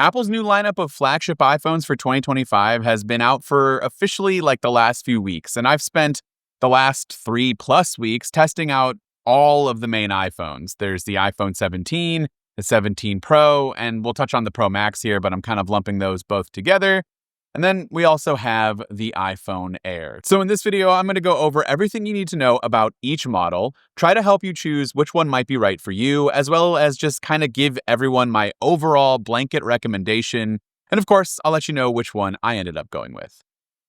Apple's new lineup of flagship iPhones for 2025 has been out for officially like the last few weeks, and I've spent the last 3+ weeks testing out all of the main iPhones. There's the iPhone 17, the 17 Pro, and we'll touch on the Pro Max here, but I'm kind of lumping those both together. And then we also have the iPhone Air. So in this video, I'm going to go over everything you need to know about each model, try to help you choose which one might be right for you, as well as just kind of give everyone my overall blanket recommendation. And of course, I'll let you know which one I ended up going with.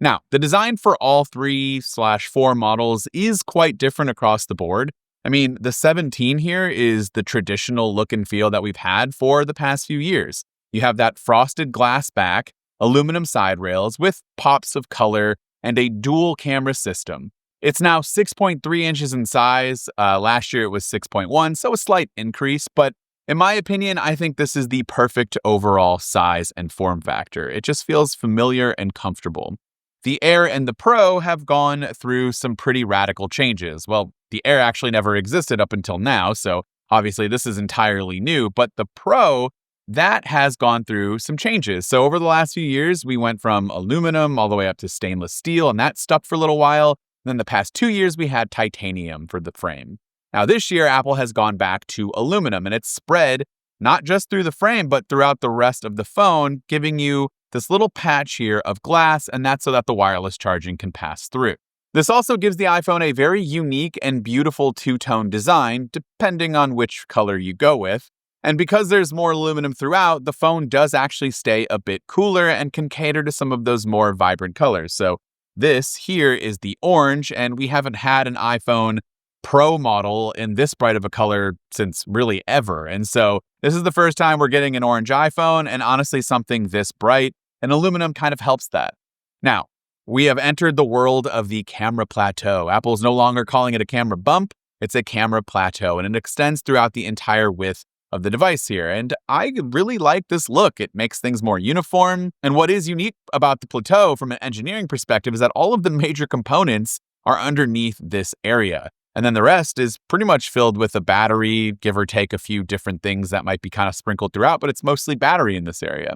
Now, the design for all 3/4 models is quite different across the board. I mean, the 17 here is the traditional look and feel that we've had for the past few years. You have that frosted glass back, aluminum side rails with pops of color, and a dual camera system. It's now 6.3 inches in size. Last year it was 6.1, so a slight increase, but in my opinion, I think this is the perfect overall size and form factor. It just feels familiar and comfortable. The Air and the Pro have gone through some pretty radical changes. Well, the Air actually never existed up until now, so obviously this is entirely new, but the Pro, that has gone through some changes. So over the last few years, we went from aluminum all the way up to stainless steel, and that stuck for a little while. Then the past 2 years, we had titanium for the frame. Now this year, Apple has gone back to aluminum, and it's spread not just through the frame, but throughout the rest of the phone, giving you this little patch here of glass, and that's so that the wireless charging can pass through. This also gives the iPhone a very unique and beautiful two-tone design, depending on which color you go with. And because there's more aluminum throughout, the phone does actually stay a bit cooler and can cater to some of those more vibrant colors. So this here is the orange, and we haven't had an iPhone Pro model in this bright of a color since really ever. And so this is the first time we're getting an orange iPhone, and honestly something this bright, and aluminum kind of helps that. Now, we have entered the world of the camera plateau. Apple's no longer calling it a camera bump, it's a camera plateau, and it extends throughout the entire width of the device here. And I really like this look. It makes things more uniform. And what is unique about the plateau from an engineering perspective is that all of the major components are underneath this area. And then the rest is pretty much filled with a battery, give or take a few different things that might be kind of sprinkled throughout, but it's mostly battery in this area.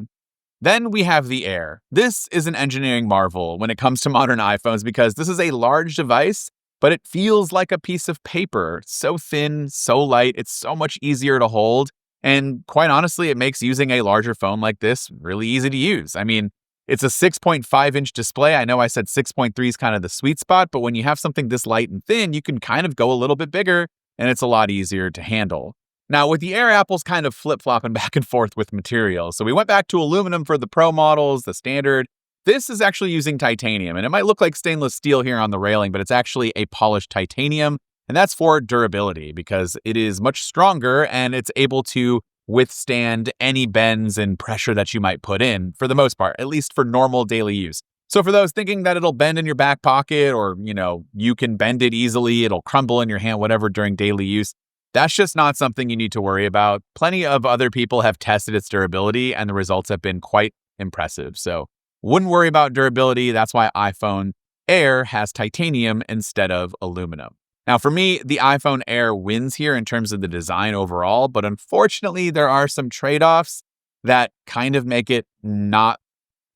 Then we have the Air. This is an engineering marvel when it comes to modern iPhones because this is a large device, but it feels like a piece of paper. It's so thin, so light, it's so much easier to hold. And quite honestly, it makes using a larger phone like this really easy to use. I mean, it's a 6.5-inch display. I know I said 6.3 is kind of the sweet spot, but when you have something this light and thin, you can kind of go a little bit bigger, and it's a lot easier to handle. Now, with the Air, Apple's kind of flip-flopping back and forth with materials. So we went back to aluminum for the Pro models, the standard. This is actually using titanium, and it might look like stainless steel here on the railing, but it's actually a polished titanium, and that's for durability because it is much stronger and it's able to withstand any bends and pressure that you might put in for the most part, at least for normal daily use. So for those thinking that it'll bend in your back pocket or, you can bend it easily, it'll crumble in your hand, whatever, during daily use, that's just not something you need to worry about. Plenty of other people have tested its durability and the results have been quite impressive. So wouldn't worry about durability. That's why iPhone Air has titanium instead of aluminum. Now, for me, the iPhone Air wins here in terms of the design overall, but unfortunately, there are some trade-offs that kind of make it not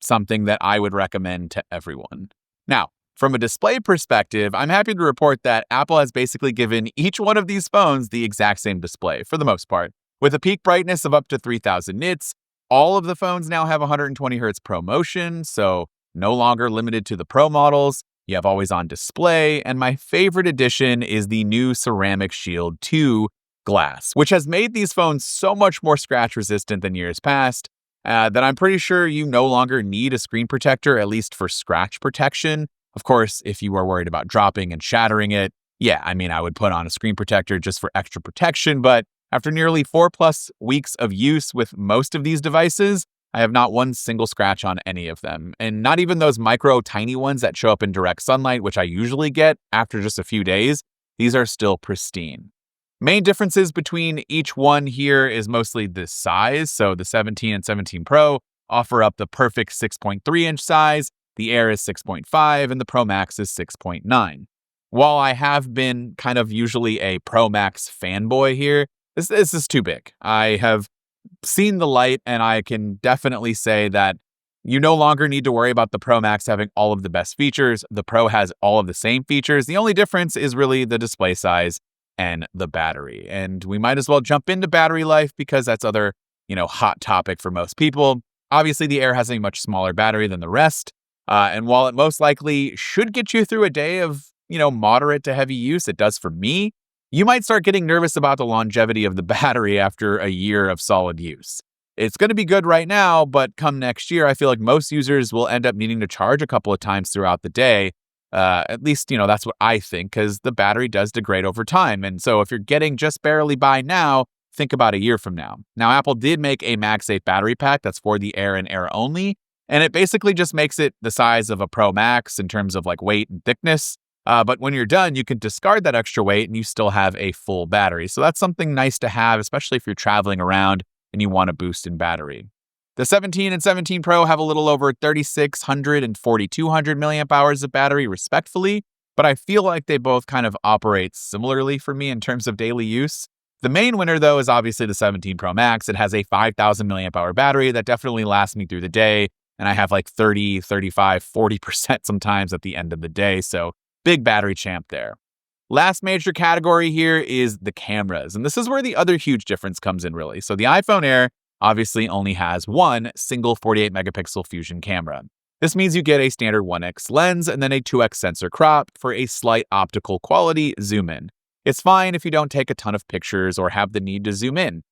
something that I would recommend to everyone. Now, from a display perspective, I'm happy to report that Apple has basically given each one of these phones the exact same display, for the most part. With a peak brightness of up to 3000 nits, all of the phones now have 120 Hz ProMotion, so no longer limited to the Pro models. You have always-on display, and my favorite addition is the new Ceramic Shield 2 glass, which has made these phones so much more scratch-resistant than years past that I'm pretty sure you no longer need a screen protector, at least for scratch protection. Of course, if you are worried about dropping and shattering it, I would put on a screen protector just for extra protection, but after nearly 4+ weeks of use with most of these devices, I have not one single scratch on any of them, and not even those micro tiny ones that show up in direct sunlight, which I usually get after just a few days. These are still pristine. Main differences between each one here is mostly the size. So the 17 and 17 Pro offer up the perfect 6.3-inch size, the Air is 6.5, and the Pro Max is 6.9. While I have been kind of usually a Pro Max fanboy here, this is too big. I have seen the light, and I can definitely say that you no longer need to worry about the Pro Max having all of the best features. The Pro has all of the same features. The only difference is really the display size and the battery. And we might as well jump into battery life because that's other, hot topic for most people. Obviously, the Air has a much smaller battery than the rest. And while it most likely should get you through a day of, moderate to heavy use, it does for me, you might start getting nervous about the longevity of the battery after a year of solid use. It's going to be good right now, but come next year, I feel like most users will end up needing to charge a couple of times throughout the day. At least, that's what I think, because the battery does degrade over time. And so if you're getting just barely by now, think about a year from now. Now, Apple did make a MagSafe battery pack that's for the Air and Air only, and it basically just makes it the size of a Pro Max in terms of like weight and thickness. But when you're done, you can discard that extra weight and you still have a full battery. So that's something nice to have, especially if you're traveling around and you want a boost in battery. The 17 and 17 Pro have a little over 3,600 and 4,200 milliamp hours of battery, respectively, but I feel like they both kind of operate similarly for me in terms of daily use. The main winner, though, is obviously the 17 Pro Max. It has a 5,000 milliamp hour battery that definitely lasts me through the day, and I have like 30, 35, 40% sometimes at the end of the day, so big battery champ there. Last major category here is the cameras, and this is where the other huge difference comes in, really. So the iPhone Air obviously only has one single 48 megapixel fusion camera. This means you get a standard 1x lens and then a 2x sensor crop for a slight optical quality zoom in. It's fine if you don't take a ton of pictures or have the need to zoom in.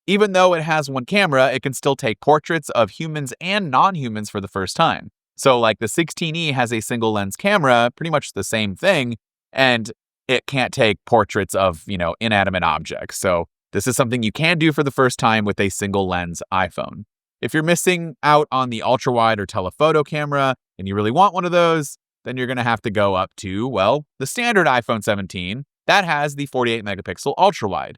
Even though it has one camera, it can still take portraits of humans and non-humans for the first time. So like the 16E has a single lens camera, pretty much the same thing, and it can't take portraits of, inanimate objects. So this is something you can do for the first time with a single lens iPhone. If you're missing out on the ultra wide or telephoto camera and you really want one of those, then you're going to have to go up to, the standard iPhone 17 that has the 48 megapixel ultra wide.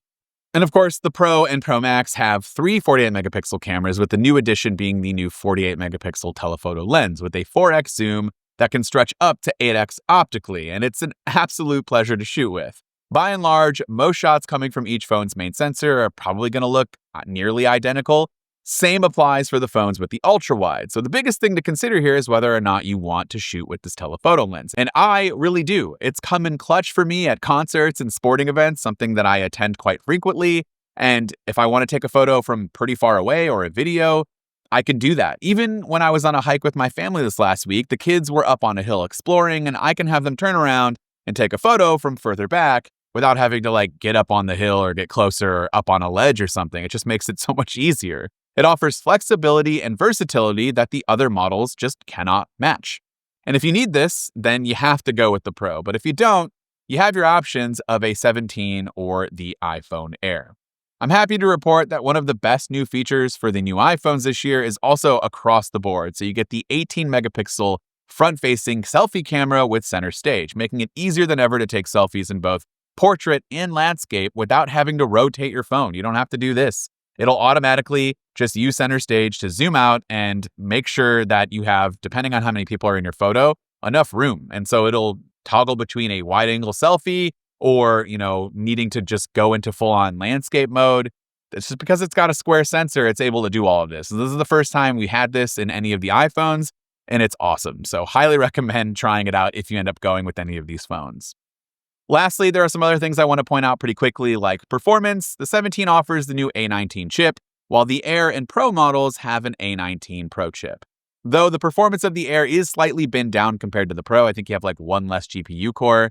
And of course, the Pro and Pro Max have three 48 megapixel cameras, with the new addition being the new 48 megapixel telephoto lens with a 4x zoom that can stretch up to 8x optically, and it's an absolute pleasure to shoot with. By and large, most shots coming from each phone's main sensor are probably going to look nearly identical. Same applies for the phones with the ultra-wide. So the biggest thing to consider here is whether or not you want to shoot with this telephoto lens. And I really do. It's come in clutch for me at concerts and sporting events, something that I attend quite frequently. And if I want to take a photo from pretty far away or a video, I can do that. Even when I was on a hike with my family this last week, the kids were up on a hill exploring, and I can have them turn around and take a photo from further back without having to get up on the hill or get closer or up on a ledge or something. It just makes it so much easier. It offers flexibility and versatility that the other models just cannot match. And if you need this, then you have to go with the Pro. But if you don't, you have your options of a 17 or the iPhone Air. I'm happy to report that one of the best new features for the new iPhones this year is also across the board. So you get the 18 megapixel front-facing selfie camera with center stage, making it easier than ever to take selfies in both portrait and landscape without having to rotate your phone. You don't have to do this. It'll automatically just use center stage to zoom out and make sure that you have, depending on how many people are in your photo, enough room. And so it'll toggle between a wide angle selfie or, needing to just go into full on landscape mode. It's just because it's got a square sensor, it's able to do all of this. So this is the first time we had this in any of the iPhones, and it's awesome. So highly recommend trying it out if you end up going with any of these phones. Lastly, there are some other things I want to point out pretty quickly, like performance. The 17 offers the new A19 chip, while the Air and Pro models have an A19 Pro chip. Though the performance of the Air is slightly binned down compared to the Pro, I think you have one less GPU core.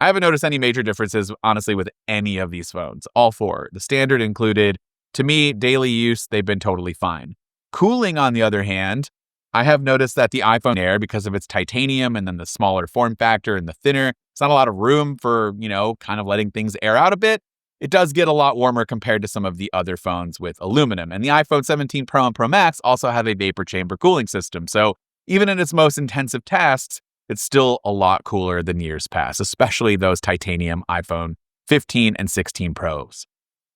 I haven't noticed any major differences, honestly, with any of these phones. All four, the standard included. To me, daily use, they've been totally fine. Cooling, on the other hand, I have noticed that the iPhone Air, because of its titanium and then the smaller form factor and the thinner, it's not a lot of room for, kind of letting things air out a bit. It does get a lot warmer compared to some of the other phones with aluminum. And the iPhone 17 Pro and Pro Max also have a vapor chamber cooling system. So even in its most intensive tasks, it's still a lot cooler than years past, especially those titanium iPhone 15 and 16 Pros.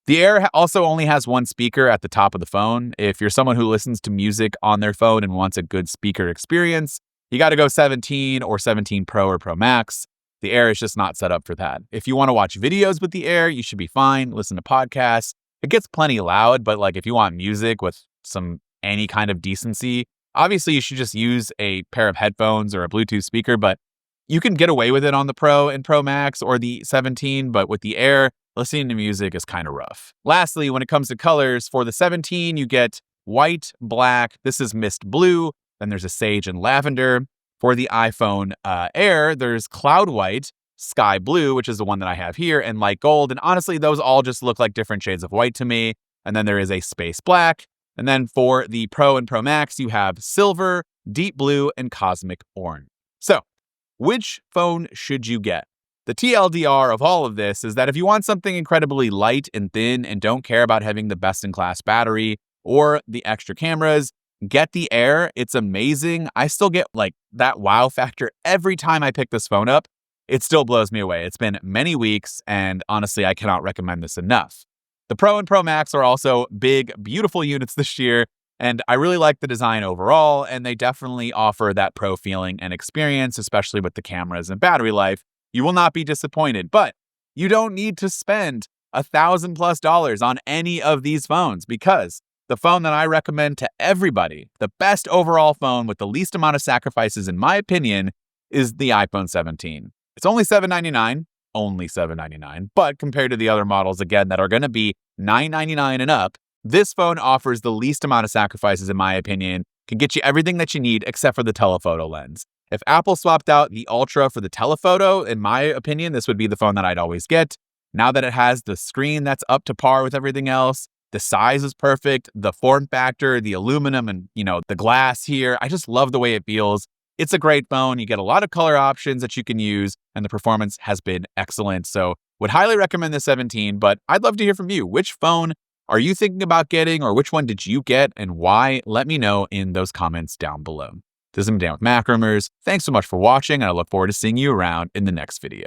The Air also only has one speaker at the top of the phone. If you're someone who listens to music on their phone and wants a good speaker experience, you got to go 17 or 17 Pro or Pro Max. The Air is just not set up for that. If you want to watch videos with the Air, you should be fine. Listen to podcasts. It gets plenty loud, but like if you want music with any kind of decency, obviously you should just use a pair of headphones or a Bluetooth speaker, but you can get away with it on the Pro and Pro Max or the 17, but with the Air, listening to music is kind of rough. Lastly, when it comes to colors, for the 17, you get white, black, this is mist blue, then there's a sage and lavender. For the iPhone Air, there's cloud white, sky blue, which is the one that I have here, and light gold. And honestly, those all just look like different shades of white to me. And then there is a space black. And then for the Pro and Pro Max, you have silver, deep blue, and cosmic orange. So, which phone should you get? The TLDR of all of this is that if you want something incredibly light and thin and don't care about having the best-in-class battery or the extra cameras, get the Air. It's amazing. I still get like that wow factor every time I pick this phone up. It still blows me away. It's been many weeks, and honestly, I cannot recommend this enough. The Pro and Pro Max are also big, beautiful units this year, and I really like the design overall, and they definitely offer that pro feeling and experience, especially with the cameras and battery life. You will not be disappointed, but you don't need to spend $1,000+ on any of these phones, because the phone that I recommend to everybody, the best overall phone with the least amount of sacrifices, in my opinion, is the iPhone 17. It's only $799, but compared to the other models, again, that are going to be $999 and up, this phone offers the least amount of sacrifices, in my opinion, can get you everything that you need except for the telephoto lens. If Apple swapped out the Ultra for the telephoto, in my opinion, this would be the phone that I'd always get. Now that it has the screen that's up to par with everything else, the size is perfect, the form factor, the aluminum and, the glass here, I just love the way it feels. It's a great phone. You get a lot of color options that you can use, and the performance has been excellent. So would highly recommend the 17, but I'd love to hear from you. Which phone are you thinking about getting, or which one did you get and why? Let me know in those comments down below. This has been Dan with MacRumors. Thanks so much for watching, and I look forward to seeing you around in the next video.